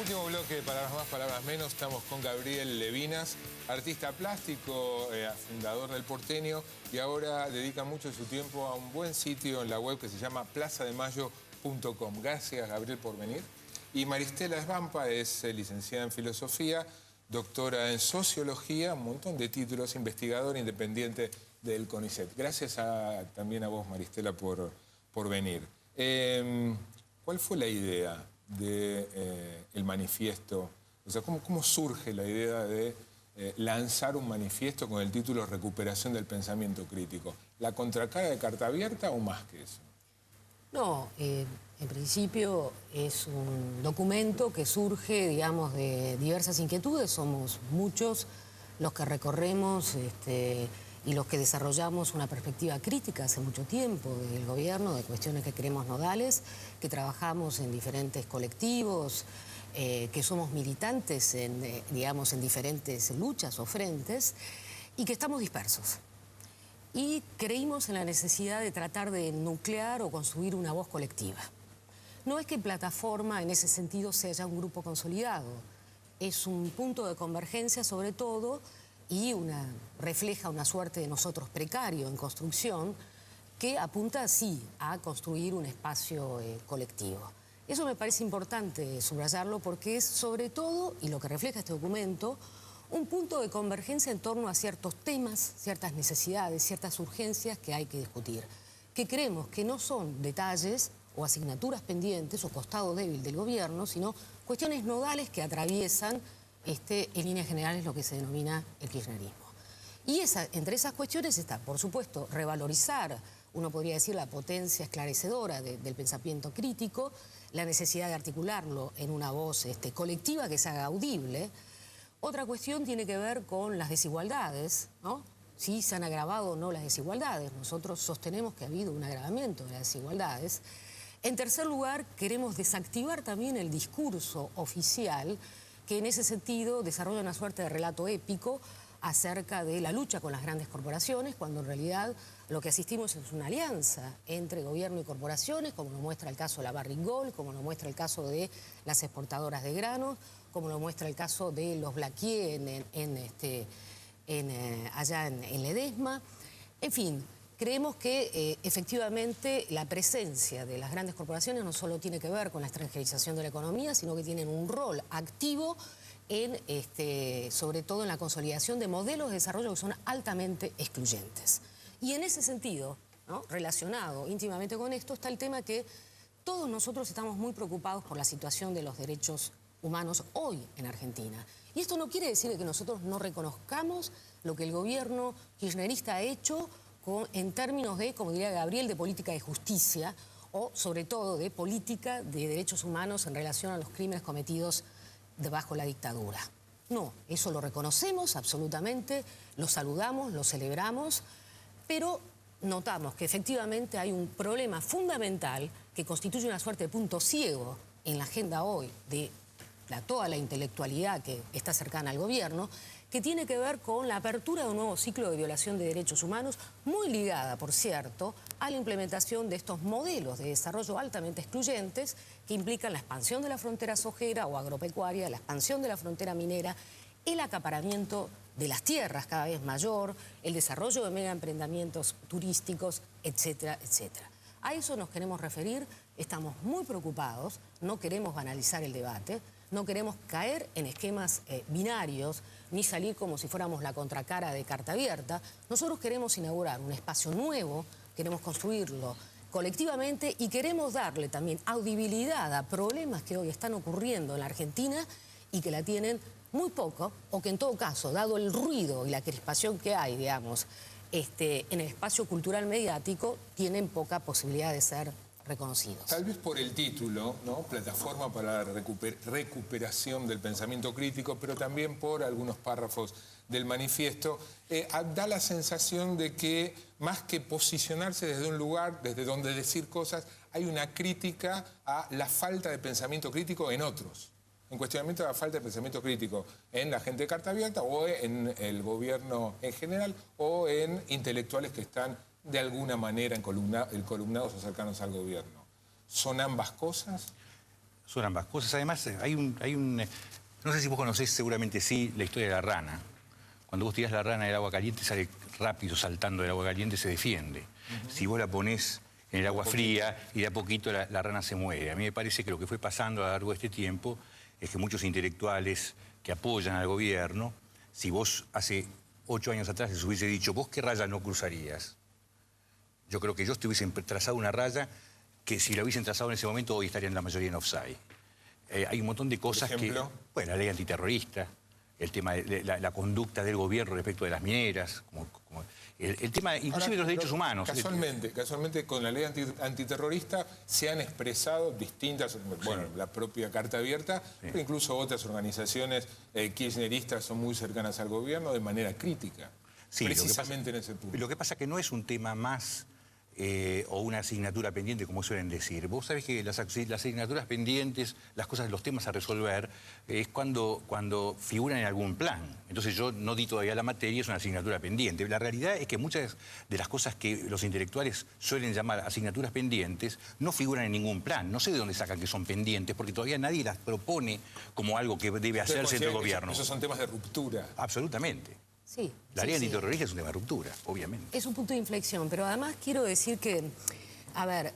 Último bloque de Palabras Más, Palabras Menos. Estamos con Gabriel Levinas, artista plástico, fundador del Porteño, y ahora dedica mucho de su tiempo a un buen sitio en la web que se llama plazademayo.com. Gracias, Gabriel, por venir. Y Maristela Svampa es licenciada en Filosofía, doctora en Sociología, un montón de títulos, investigadora independiente del CONICET. Gracias también a vos, Maristela, por venir. ¿Cuál fue la idea del manifiesto? O sea, ¿cómo surge la idea de lanzar un manifiesto con el título Recuperación del Pensamiento Crítico? ¿La contracara de Carta Abierta o más que eso? No, en principio es un documento que surge, digamos, de diversas inquietudes. Somos muchos los que recorremos y los que desarrollamos una perspectiva crítica hace mucho tiempo del gobierno, de cuestiones que creemos nodales, que trabajamos en diferentes colectivos, que somos militantes digamos, en diferentes luchas o frentes, y que estamos dispersos. Y creímos en la necesidad de tratar de nuclear o construir una voz colectiva. No es que Plataforma en ese sentido sea ya un grupo consolidado, es un punto de convergencia sobre todo y refleja una suerte de nosotros precario en construcción que apunta sí a construir un espacio colectivo. Eso me parece importante subrayarlo porque es sobre todo, y lo que refleja este documento, un punto de convergencia en torno a ciertos temas, ciertas necesidades, ciertas urgencias que hay que discutir, que creemos que no son detalles o asignaturas pendientes o costado débil del gobierno, sino cuestiones nodales que atraviesan en líneas generales lo que se denomina el kirchnerismo. Y entre esas cuestiones está, por supuesto, revalorizar, uno podría decir, la potencia esclarecedora del pensamiento crítico, la necesidad de articularlo en una voz colectiva que se haga audible. Otra cuestión tiene que ver con las desigualdades, ¿no? Si se han agravado o no las desigualdades. Nosotros sostenemos que ha habido un agravamiento de las desigualdades. En tercer lugar, queremos desactivar también el discurso oficial que en ese sentido desarrolla una suerte de relato épico acerca de la lucha con las grandes corporaciones, cuando en realidad lo que asistimos es una alianza entre gobierno y corporaciones, como lo muestra el caso de la Barrick Gold, como lo muestra el caso de las exportadoras de granos, como lo muestra el caso de los Blaquier allá en Ledesma. En fin, creemos que efectivamente la presencia de las grandes corporaciones no solo tiene que ver con la extranjerización de la economía, sino que tienen un rol activo sobre todo en la consolidación de modelos de desarrollo que son altamente excluyentes. Y en ese sentido, ¿no?, relacionado íntimamente con esto, está el tema que todos nosotros estamos muy preocupados por la situación de los derechos humanos hoy en Argentina. Y esto no quiere decir que nosotros no reconozcamos lo que el gobierno kirchnerista ha hecho en términos de, como diría Gabriel, de política de justicia o sobre todo de política de derechos humanos en relación a los crímenes cometidos bajo la dictadura. No, eso lo reconocemos absolutamente, lo saludamos, lo celebramos, pero notamos que efectivamente hay un problema fundamental que constituye una suerte de punto ciego en la agenda hoy de toda la intelectualidad que está cercana al gobierno, que tiene que ver con la apertura de un nuevo ciclo de violación de derechos humanos, muy ligada, por cierto, a la implementación de estos modelos de desarrollo altamente excluyentes que implican la expansión de la frontera sojera o agropecuaria, la expansión de la frontera minera, el acaparamiento de las tierras cada vez mayor, el desarrollo de megaemprendimientos turísticos, etcétera, etcétera. A eso nos queremos referir, estamos muy preocupados, no queremos banalizar el debate, no queremos caer en esquemas binarios, ni salir como si fuéramos la contracara de Carta Abierta. Nosotros queremos inaugurar un espacio nuevo, queremos construirlo colectivamente y queremos darle también audibilidad a problemas que hoy están ocurriendo en la Argentina y que la tienen muy poco, o que en todo caso, dado el ruido y la crispación que hay, digamos, en el espacio cultural mediático, tienen poca posibilidad de ser reconocidos. Tal vez por el título, ¿no? Plataforma para la recuperación del pensamiento crítico, pero también por algunos párrafos del manifiesto, da la sensación de que más que posicionarse desde un lugar, desde donde decir cosas, hay una crítica a la falta de pensamiento crítico en otros. En cuestionamiento de la falta de pensamiento crítico en la gente de Carta Abierta o en el gobierno en general o en intelectuales que están de alguna manera columnados o cercanos al gobierno. ¿Son ambas cosas? Son ambas cosas. Además, no sé si vos conocés, seguramente sí, la historia de la rana. Cuando vos tirás la rana en el agua caliente, sale rápido saltando del agua caliente, se defiende. Si vos la ponés en el agua fría y de a poquito la rana se muere. A mí me parece que lo que fue pasando a lo largo de este tiempo es que muchos intelectuales que apoyan al gobierno, si vos hace 8 años atrás les hubiese dicho, ¿vos qué raya no cruzarías? Yo creo que ellos te hubiesen trazado una raya que si la hubiesen trazado en ese momento hoy estarían la mayoría en offside. Hay un montón de cosas que... Bueno, la ley antiterrorista, el tema de la conducta del gobierno respecto de las mineras, el tema inclusive de los derechos humanos. Casualmente con la ley antiterrorista se han expresado distintas, bueno, la propia Carta Abierta, pero incluso otras organizaciones kirchneristas son muy cercanas al gobierno de manera crítica, precisamente en ese punto. Lo que pasa es que no es un tema más o una asignatura pendiente, como suelen decir. Vos sabés que las asignaturas pendientes, las cosas, los temas a resolver, es cuando figuran en algún plan. Entonces yo no di todavía la materia, es una asignatura pendiente. La realidad es que muchas de las cosas que los intelectuales suelen llamar asignaturas pendientes no figuran en ningún plan. No sé de dónde sacan que son pendientes, porque todavía nadie las propone como algo que debe hacerse en el gobierno. Esos son temas de ruptura. Absolutamente. Sí, la ley antiterrorista es un tema de ruptura, obviamente. Es un punto de inflexión, pero además quiero decir que, a ver,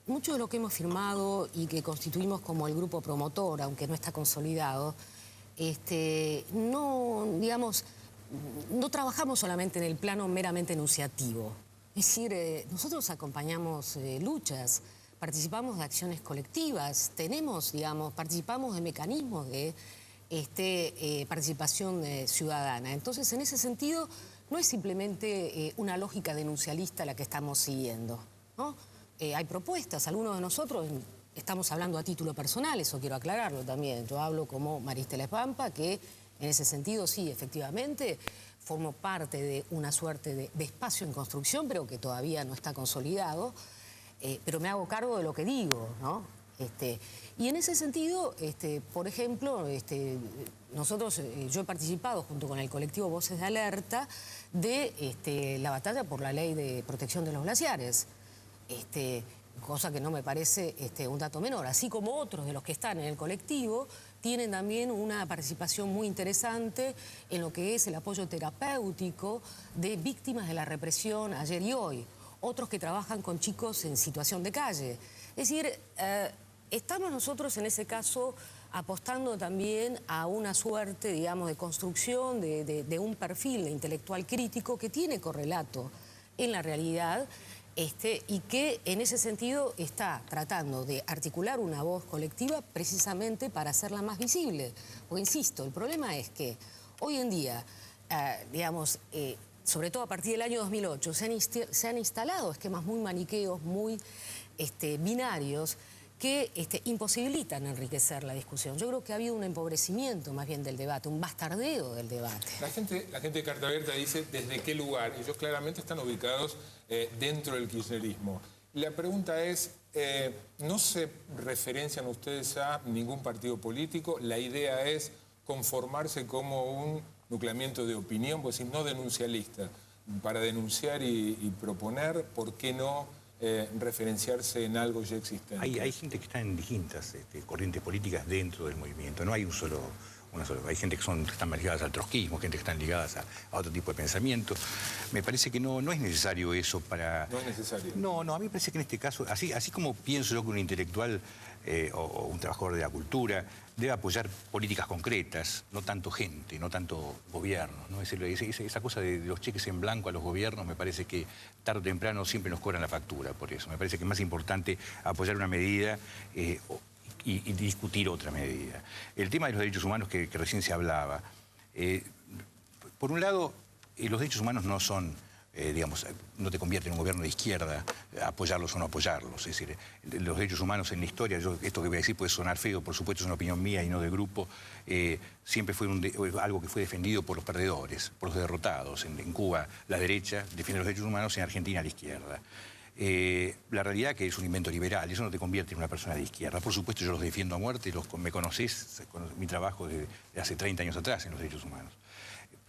mucho de lo que hemos firmado y que constituimos como el grupo promotor, aunque no está consolidado, no trabajamos solamente en el plano meramente enunciativo. Es decir, nosotros acompañamos luchas, participamos de acciones colectivas, participamos de mecanismos de participación ciudadana. Entonces, en ese sentido, no es simplemente una lógica denuncialista la que estamos siguiendo, ¿no? Hay propuestas, algunos de nosotros estamos hablando a título personal, eso quiero aclararlo también. Yo hablo como Maristela Espampa, que en ese sentido, sí, efectivamente, formo parte de una suerte de espacio en construcción, pero que todavía no está consolidado, pero me hago cargo de lo que digo, ¿no? Y en ese sentido, por ejemplo, yo he participado junto con el colectivo Voces de Alerta de la batalla por la ley de protección de los glaciares, cosa que no me parece un dato menor, así como otros de los que están en el colectivo tienen también una participación muy interesante en lo que es el apoyo terapéutico de víctimas de la represión ayer y hoy, otros que trabajan con chicos en situación de calle. Es decir, estamos nosotros en ese caso apostando también a una suerte, digamos, de construcción de un perfil de intelectual crítico que tiene correlato en la realidad y que en ese sentido está tratando de articular una voz colectiva precisamente para hacerla más visible. Porque, insisto, el problema es que hoy en día, sobre todo a partir del año 2008, se han instalado esquemas muy maniqueos, muy binarios, que imposibilitan enriquecer la discusión. Yo creo que ha habido un empobrecimiento más bien del debate, un bastardeo del debate. La gente de Carta Abierta dice desde qué lugar. Ellos claramente están ubicados dentro del kirchnerismo. La pregunta es, ¿no se referencian ustedes a ningún partido político? La idea es conformarse como un nucleamiento de opinión, pues no denuncialista. Para denunciar y proponer, ¿por qué no referenciarse en algo ya existente? Hay gente que está en distintas corrientes políticas dentro del movimiento. No hay una sola. Hay gente que están más ligadas al trotskismo, gente que están ligadas a otro tipo de pensamiento. Me parece que no es necesario eso para... No es necesario. No, a mí me parece que en este caso, así como pienso yo que un intelectual o un trabajador de la cultura debe apoyar políticas concretas, no tanto gente, no tanto gobierno, ¿no? Esa cosa de los cheques en blanco a los gobiernos, me parece que tarde o temprano siempre nos cobran la factura por eso. Me parece que es más importante apoyar una medida y discutir otra medida. El tema de los derechos humanos que recién se hablaba. Por un lado, los derechos humanos no son, no te convierte en un gobierno de izquierda apoyarlos o no apoyarlos. Es decir, los derechos humanos en la historia, esto que voy a decir puede sonar feo, por supuesto es una opinión mía y no del grupo, siempre fue algo que fue defendido por los perdedores, por los derrotados. En Cuba la derecha defiende los derechos humanos, en Argentina la izquierda. La realidad que es un invento liberal, eso no te convierte en una persona de izquierda. Por supuesto yo los defiendo a muerte, me conocés, mi trabajo de hace 30 años atrás en los derechos humanos.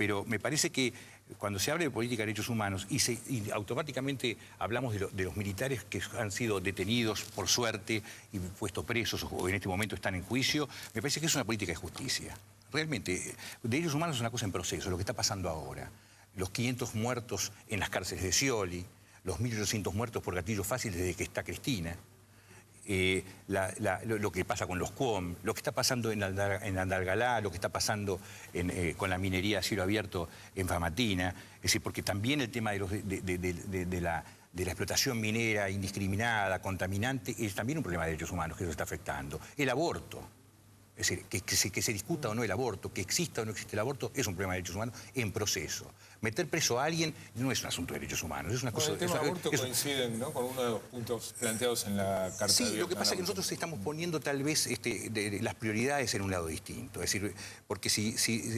Pero me parece que cuando se habla de política de derechos humanos y automáticamente hablamos de los militares que han sido detenidos por suerte y puestos presos o en este momento están en juicio, me parece que es una política de justicia. Realmente, derechos humanos es una cosa en proceso, lo que está pasando ahora. Los 500 muertos en las cárceles de Scioli, los 1.800 muertos por gatillo fácil desde que está Cristina, lo que pasa con los QOM, lo que está pasando en Andalgalá, lo que está pasando con la minería a cielo abierto en Famatina, es decir, porque también el tema de la explotación minera indiscriminada, contaminante, es también un problema de derechos humanos que eso está afectando. El aborto. Es decir, que se discuta o no el aborto, que exista o no existe el aborto, es un problema de derechos humanos en proceso. Meter preso a alguien no es un asunto de derechos humanos, es una cosa... El tema aborto coinciden, ¿no?, con uno de los puntos planteados en la Carta de Sí, lo que pasa es que nosotros estamos poniendo tal vez las prioridades en un lado distinto. Es decir, porque si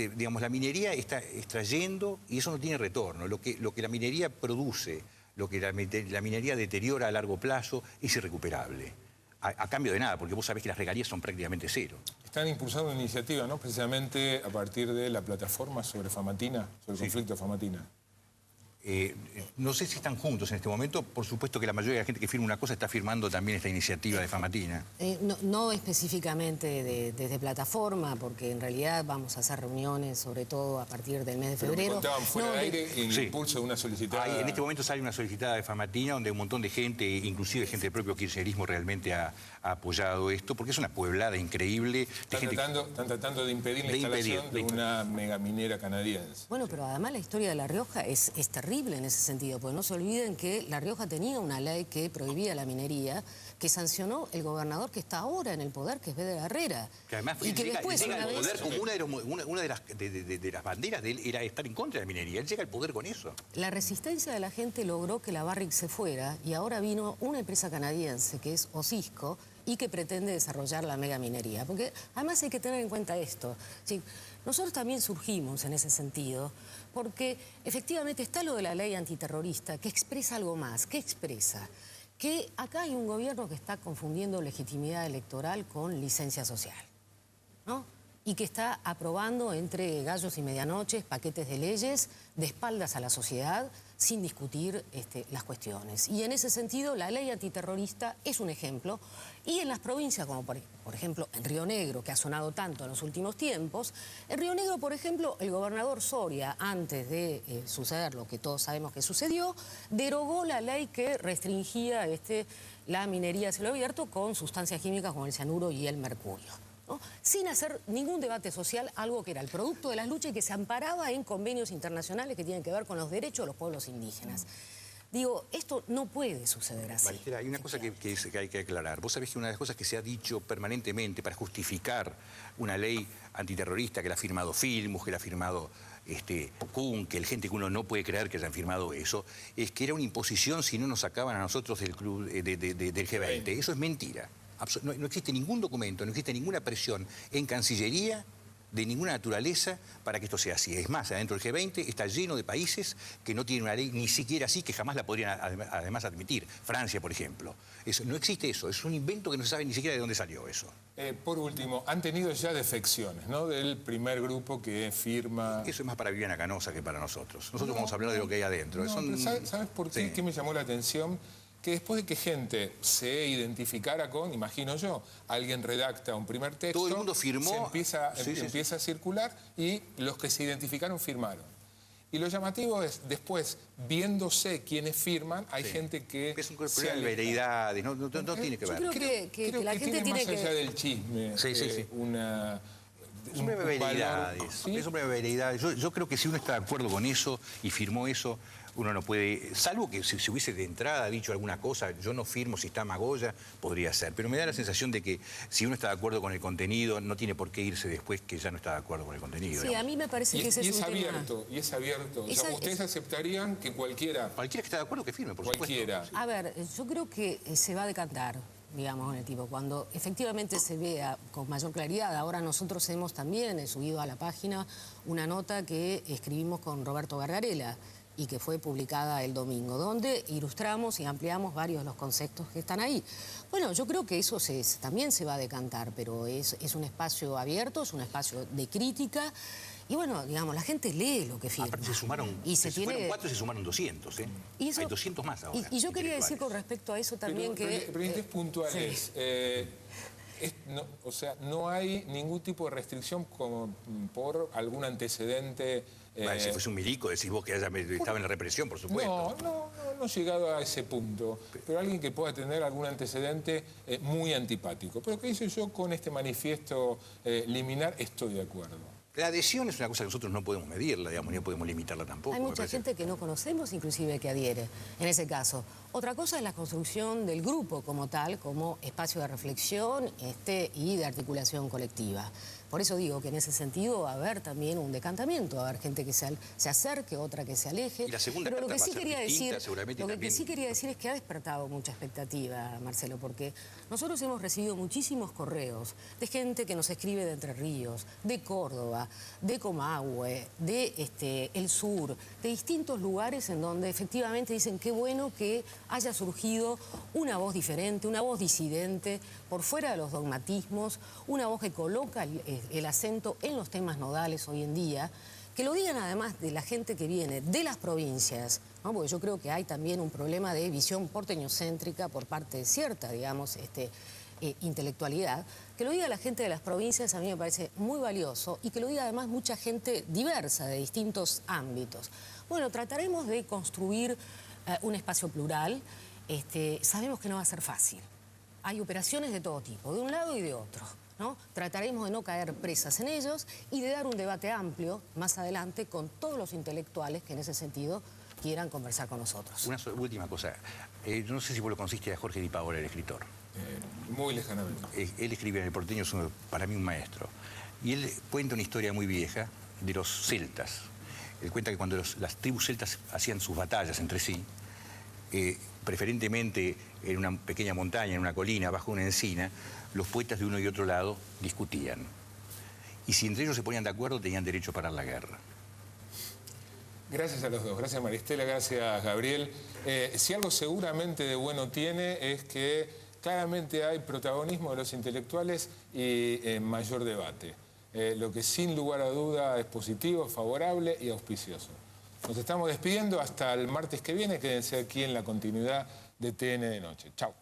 digamos, la minería está extrayendo y eso no tiene retorno. Lo que la minería produce, lo que la minería deteriora a largo plazo es irrecuperable. A cambio de nada, porque vos sabés que las regalías son prácticamente cero. Están impulsando una iniciativa, ¿no?, precisamente a partir de la plataforma sobre Famatina, sobre el conflicto de Famatina. No sé si están juntos en este momento. Por supuesto que la mayoría de la gente que firma una cosa está firmando también esta iniciativa de Famatina. No específicamente desde plataforma, porque en realidad vamos a hacer reuniones, sobre todo a partir del mes de febrero. Pero me contaban fuera de aire en el impulso de una solicitada... En este momento sale una solicitada de Famatina, donde un montón de gente, inclusive gente del propio kirchnerismo, realmente ha apoyado esto, porque es una pueblada increíble. Están tratando de impedir la instalación de una megaminera canadiense. Bueno, pero además la historia de La Rioja es terrible en ese sentido, porque no se olviden que La Rioja tenía una ley que prohibía la minería, que sancionó el gobernador que está ahora en el poder, que es Beder Herrera. Que además y que después, llega al poder como una de las banderas de él era estar en contra de la minería. Él llega al poder con eso. La resistencia de la gente logró que la Barrick se fuera y ahora vino una empresa canadiense que es Osisko y que pretende desarrollar la megaminería. Porque además hay que tener en cuenta esto. ¿Sí? Nosotros también surgimos en ese sentido porque efectivamente está lo de la ley antiterrorista que expresa algo más. ¿Qué expresa? Que acá hay un gobierno que está confundiendo legitimidad electoral con licencia social, ¿no? Y que está aprobando entre gallos y medianoches paquetes de leyes de espaldas a la sociedad sin discutir las cuestiones. Y en ese sentido la ley antiterrorista es un ejemplo. Y en las provincias como por ejemplo en Río Negro, que ha sonado tanto en los últimos tiempos, en Río Negro, por ejemplo, el gobernador Soria, antes de suceder lo que todos sabemos que sucedió, derogó la ley que restringía la minería a cielo abierto con sustancias químicas como el cianuro y el mercurio, ¿no? Sin hacer ningún debate social, algo que era el producto de las luchas y que se amparaba en convenios internacionales que tienen que ver con los derechos de los pueblos indígenas. Digo, esto no puede suceder así. Maristela, hay una cosa que hay que aclarar. Vos sabés que una de las cosas que se ha dicho permanentemente para justificar una ley antiterrorista que la ha firmado Filmus, que la ha firmado Kuhn, que el gente que uno no puede creer que hayan firmado eso, es que era una imposición si no nos sacaban a nosotros del club del G20. Eso es mentira. No existe ningún documento, no existe ninguna presión en Cancillería de ninguna naturaleza para que esto sea así. Es más, adentro del G20 está lleno de países que no tienen una ley ni siquiera así, que jamás la podrían además admitir. Francia, por ejemplo. No existe eso, es un invento que no se sabe ni siquiera de dónde salió eso. Por último, han tenido ya defecciones, ¿no?, del primer grupo que firma... Eso es más para Viviana Canosa que para nosotros. Nosotros vamos a hablar de lo que hay adentro. ¿Sabes por qué? Sí. ¿Qué me llamó la atención? Que después de que gente se identificara con, imagino yo, alguien redacta un primer texto... Todo el mundo firmó... Empieza a circular y los que se identificaron firmaron. Y lo llamativo es, después, viéndose quienes firman, hay gente que... Es un problema de vereidades, no tiene que ver. Yo creo que la gente tiene más allá del chisme, Es un problema de vereidades. ¿Sí? Es un problema de vereidades. Yo creo que si uno está de acuerdo con eso y firmó eso, uno no puede... Salvo que si hubiese de entrada dicho alguna cosa, yo no firmo si está Magoya, podría ser. Pero me da la sensación de que si uno está de acuerdo con el contenido, no tiene por qué irse después que ya no está de acuerdo con el contenido. Sí, digamos. A mí me parece que ese es un abierto, tema... Y es abierto. O sea, ¿ustedes aceptarían que cualquiera... Cualquiera que esté de acuerdo que firme, por cualquiera. supuesto. A ver, yo creo que se va a decantar, digamos, en el tipo. Cuando efectivamente se vea con mayor claridad. Ahora nosotros hemos también subido a la página una nota que escribimos con Roberto Gargarella y que fue publicada el domingo, donde ilustramos y ampliamos varios de los conceptos que están ahí. Bueno, yo creo que eso también se va a decantar, pero es un espacio abierto, es un espacio de crítica Y bueno, digamos, la gente lee lo que firma. Aparte se sumaron, y se tiene... fueron 4 y se sumaron 200, ¿eh? Y eso... Hay 200 más ahora. Y yo quería decir con respecto a eso también que... Pero puntuales. Sí. O sea, no hay ningún tipo de restricción como por algún antecedente. Si fuese un milico, decís vos que estaba en la represión, por supuesto. No he llegado a ese punto. Pero alguien que pueda tener algún antecedente muy antipático. Pero que hice yo con este manifiesto liminar, estoy de acuerdo. La adhesión es una cosa que nosotros no podemos medirla, digamos, ni podemos limitarla tampoco. Hay mucha gente que no conocemos, inclusive, que adhiere, en ese caso. Otra cosa es la construcción del grupo como tal, como espacio de reflexión y de articulación colectiva. Por eso digo que en ese sentido va a haber también un decantamiento, va a haber gente que se acerque, otra que se aleje. Y la segunda Pero lo carta que sí va a ser quería distinta, decir, seguramente, lo que también. sí quería decir es que ha despertado mucha expectativa, Marcelo, porque nosotros hemos recibido muchísimos correos de gente que nos escribe de Entre Ríos, de Córdoba, de Comahue, de el sur, de distintos lugares en donde efectivamente dicen qué bueno que haya surgido una voz diferente, una voz disidente, por fuera de los dogmatismos, una voz que coloca el acento en los temas nodales hoy en día, que lo digan además de la gente que viene de las provincias, ¿no? Porque yo creo que hay también un problema de visión porteñocéntrica por parte de cierta, digamos, intelectualidad. Que lo diga la gente de las provincias a mí me parece muy valioso y que lo diga además mucha gente diversa de distintos ámbitos. Bueno, trataremos de construir un espacio plural. Sabemos que no va a ser fácil. Hay operaciones de todo tipo, de un lado y de otro, ¿no? Trataremos de no caer presas en ellos y de dar un debate amplio más adelante con todos los intelectuales que en ese sentido quieran conversar con nosotros. Una última cosa. No sé si vos lo conociste a Jorge Di Paola, el escritor. Muy lejanamente. Él escribe en El Porteño, es para mí un maestro. Y él cuenta una historia muy vieja de los celtas. Él cuenta que cuando las tribus celtas hacían sus batallas entre sí, preferentemente en una pequeña montaña, en una colina, bajo una encina, los poetas de uno y otro lado discutían. Y si entre ellos se ponían de acuerdo, tenían derecho a parar la guerra. Gracias a los dos. Gracias Maristela, gracias Gabriel. Si algo seguramente de bueno tiene es que claramente hay protagonismo de los intelectuales y mayor debate. Lo que sin lugar a duda es positivo, favorable y auspicioso. Nos estamos despidiendo hasta el martes que viene. Quédense aquí en la continuidad de TN de Noche. Chau.